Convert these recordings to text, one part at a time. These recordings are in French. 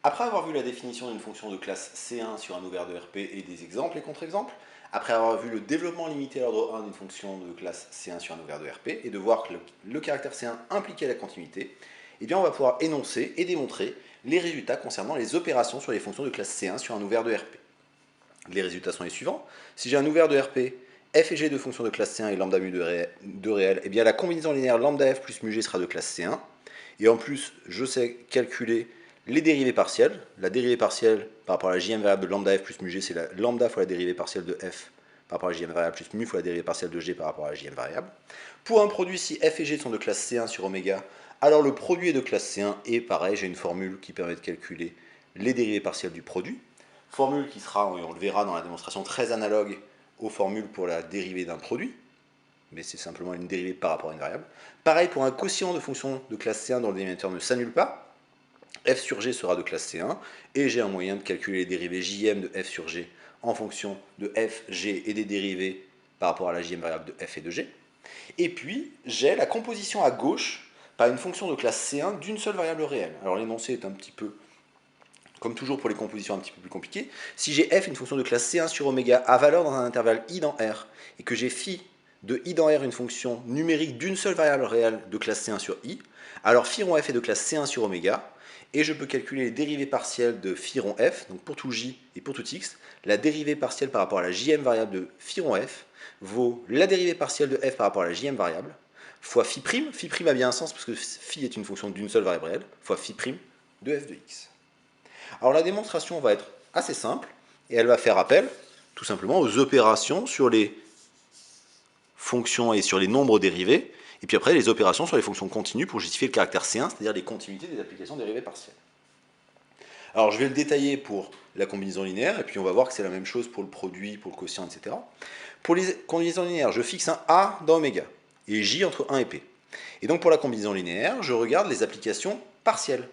Après avoir vu la définition d'une fonction de classe C1 sur un ouvert de RP et des exemples et contre-exemples, après avoir vu le développement limité à l'ordre 1 d'une fonction de classe C1 sur un ouvert de RP et de voir que le caractère C1 impliquait la continuité, eh bien on va pouvoir énoncer et démontrer les résultats concernant les opérations sur les fonctions de classe C1 sur un ouvert de RP. Les résultats sont les suivants. Si j'ai un ouvert de RP, f et g de fonctions de classe C1 et lambda mu de réel, eh bien la combinaison linéaire lambda f plus mu g sera de classe C1. Et en plus, je sais calculer les dérivées partielles. La dérivée partielle par rapport à la jm variable de lambda f plus mu g, c'est la lambda fois la dérivée partielle de f par rapport à la jm variable plus mu fois la dérivée partielle de g par rapport à la jm variable. Pour un produit, si f et g sont de classe C1 sur oméga, alors le produit est de classe C1 et pareil, j'ai une formule qui permet de calculer les dérivées partielles du produit. Formule qui sera, on le verra dans la démonstration, très analogue aux formules pour la dérivée d'un produit, mais c'est simplement une dérivée par rapport à une variable. Pareil pour un quotient de fonction de classe C1 dont le dénominateur ne s'annule pas, f sur g sera de classe C1, et j'ai un moyen de calculer les dérivées jm de f sur g en fonction de f, g et des dérivées par rapport à la jm variable de f et de g. Et puis, j'ai la composition à gauche par une fonction de classe C1 d'une seule variable réelle. Alors l'énoncé est un petit peu, comme toujours pour les compositions un petit peu plus compliquées. Si j'ai f une fonction de classe C1 sur oméga à valeur dans un intervalle i dans R, et que j'ai phi de i dans R une fonction numérique d'une seule variable réelle de classe C1 sur i, alors phi rond f est de classe C1 sur oméga, et je peux calculer les dérivées partielles de phi rond f, donc pour tout j et pour tout x, la dérivée partielle par rapport à la jm variable de phi rond f vaut la dérivée partielle de f par rapport à la jm variable, fois phi prime a bien un sens parce que phi est une fonction d'une seule variable réelle, fois phi prime de f de x. Alors la démonstration va être assez simple, et elle va faire appel tout simplement aux opérations sur les fonctions et sur les nombres dérivés, et puis après les opérations sur les fonctions continues pour justifier le caractère C1, c'est-à-dire les continuités des applications dérivées partielles. Alors je vais le détailler pour la combinaison linéaire, et puis on va voir que c'est la même chose pour le produit, pour le quotient, etc. Pour les combinaisons linéaires, je fixe un A dans oméga, et J entre 1 et P. Et donc pour la combinaison linéaire, je regarde les applications partielles.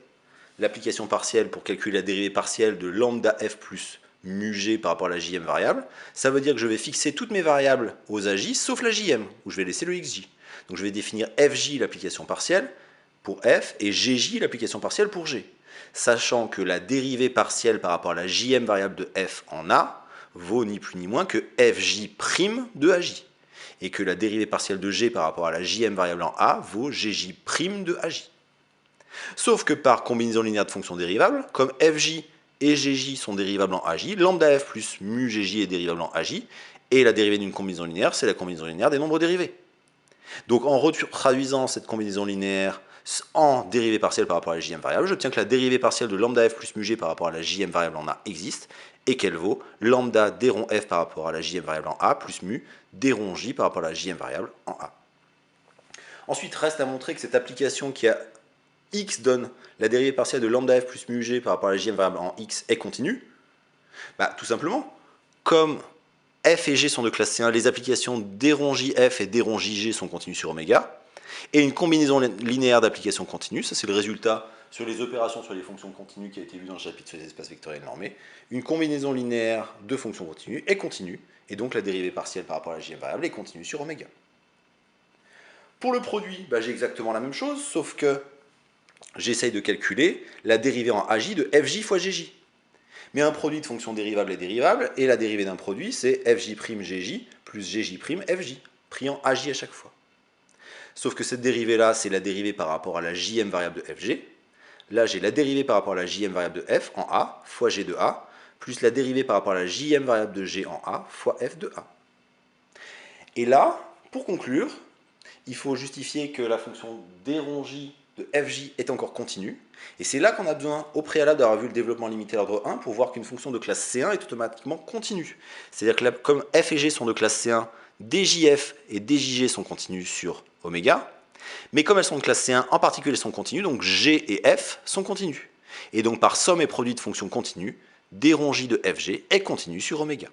L'application partielle pour calculer la dérivée partielle de lambda f plus mu g par rapport à la jm variable, ça veut dire que je vais fixer toutes mes variables aux aj sauf la jm, où je vais laisser le xj. Donc je vais définir fj l'application partielle pour f et gj l'application partielle pour g, sachant que la dérivée partielle par rapport à la jm variable de f en a vaut ni plus ni moins que fj' de aj, et que la dérivée partielle de g par rapport à la jm variable en a vaut gj' de aj. Sauf que par combinaison linéaire de fonctions dérivables, comme fj et gj sont dérivables en aj, lambda f plus mu gj est dérivable en aj, et la dérivée d'une combinaison linéaire, c'est la combinaison linéaire des nombres dérivés. Donc en traduisant cette combinaison linéaire en dérivée partielle par rapport à la jm variable, j'obtiens que la dérivée partielle de lambda f plus mu g par rapport à la jm variable en a existe, et qu'elle vaut lambda d rond f par rapport à la jm variable en a plus mu d rond j par rapport à la jm variable en a. Ensuite, reste à montrer que cette application qui a x donne la dérivée partielle de lambda f plus mu g par rapport à la jm variable en x est continue. Tout simplement, comme f et g sont de classe C1, les applications d rond jf et d rond jg sont continues sur oméga, et une combinaison linéaire d'applications continues, ça c'est le résultat sur les opérations sur les fonctions continues qui a été vu dans le chapitre sur les espaces vectoriels normés, une combinaison linéaire de fonctions continues est continue, et donc la dérivée partielle par rapport à la jm variable est continue sur oméga. Pour le produit, j'ai exactement la même chose, sauf que j'essaye de calculer la dérivée en aj de fj fois gj. Mais un produit de fonction dérivable est dérivable, et la dérivée d'un produit, c'est fj' gj plus gj' fj, pris en aj à chaque fois. Sauf que cette dérivée-là, c'est la dérivée par rapport à la jm variable de fg. Là, j'ai la dérivée par rapport à la jm variable de f en a, fois g de a, plus la dérivée par rapport à la jm variable de g en a, fois f de a. Et là, pour conclure, il faut justifier que la fonction d rond j de fj est encore continue. Et c'est là qu'on a besoin, au préalable, d'avoir vu le développement limité à l'ordre 1 pour voir qu'une fonction de classe C1 est automatiquement continue. C'est-à-dire que là, comme f et g sont de classe C1, djf et djg sont continues sur oméga. Mais comme elles sont de classe C1, en particulier elles sont continues, donc g et f sont continues. Et donc par somme et produit de fonctions continues, d rond j de fg est continue sur oméga.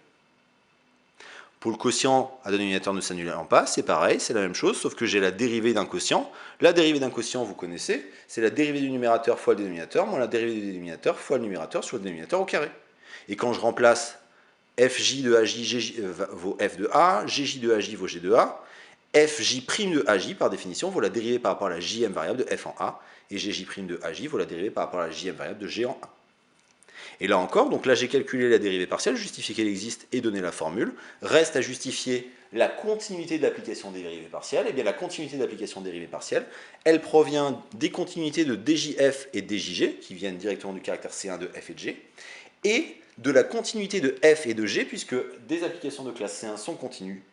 Pour le quotient à dénominateur ne s'annulant pas, c'est pareil, c'est la même chose, sauf que j'ai la dérivée d'un quotient. La dérivée d'un quotient, vous connaissez, c'est la dérivée du numérateur fois le dénominateur, moins la dérivée du dénominateur fois le numérateur sur le dénominateur au carré. Et quand je remplace fj de aj vaut f de a, gj de aj vaut g de a, fj' de aj, par définition, vaut la dérivée par rapport à la jm variable de f en a, et gj' de aj vaut la dérivée par rapport à la jm variable de g en a. Et là encore, donc là j'ai calculé la dérivée partielle, justifié qu'elle existe et donné la formule. Reste à justifier la continuité de l'application des dérivées partielles. Et bien la continuité d'application des dérivées partielles, elle provient des continuités de djf et djg, qui viennent directement du caractère C1 de f et de g, et de la continuité de f et de g, puisque des applications de classe C1 sont continues.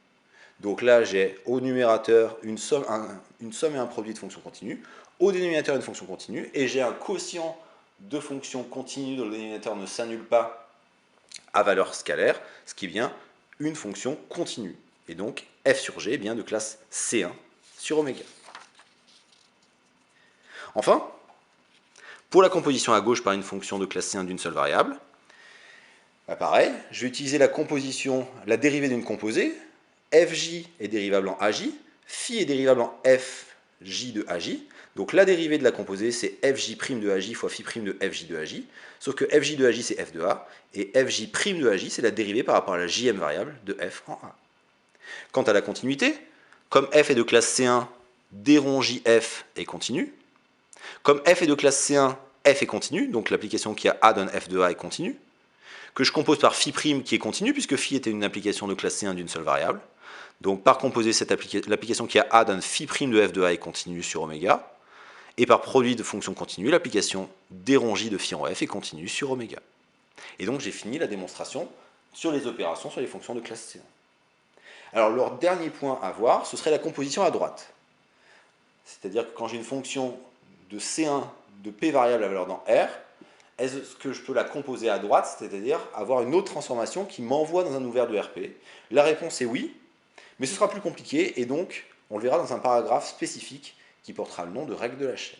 Donc là, j'ai au numérateur une somme et un produit de fonctions continues, au dénominateur une fonction continue, et j'ai un quotient de fonctions continues dont le dénominateur ne s'annule pas à valeur scalaire, ce qui est bien une fonction continue. Et donc, f sur g est bien de classe C1 sur oméga. Enfin, pour la composition à gauche par une fonction de classe C1 d'une seule variable, bah pareil, je vais utiliser la composition, la dérivée d'une composée. Fj est dérivable en Aj, Phi est dérivable en Fj de Aj. Donc la dérivée de la composée, c'est Fj' de Aj fois Phi' de Fj de Aj. Sauf que Fj de Aj, c'est F de A, et Fj' de Aj, c'est la dérivée par rapport à la jm variable de F en A. Quant à la continuité, comme F est de classe C1, d rond Jf est continu. Comme F est de classe C1, F est continu, donc l'application qui a A donne F de A est continue. Que je compose par Phi' qui est continu, puisque Phi était une application de classe C1 d'une seule variable. Donc par composer l'application qui a A donne Phi' de F de A est continue sur oméga. Et par produit de fonction continue, l'application d rond J de Phi en F est continue sur oméga. Et donc j'ai fini la démonstration sur les opérations sur les fonctions de classe C1. Alors le dernier point à voir, ce serait la composition à droite. C'est-à-dire que quand j'ai une fonction de C1 de P variable à valeur dans R, est-ce que je peux la composer à droite, c'est-à-dire avoir une autre transformation qui m'envoie dans un ouvert de RP? La réponse est oui, mais ce sera plus compliqué, et donc on le verra dans un paragraphe spécifique qui portera le nom de règle de la chaîne.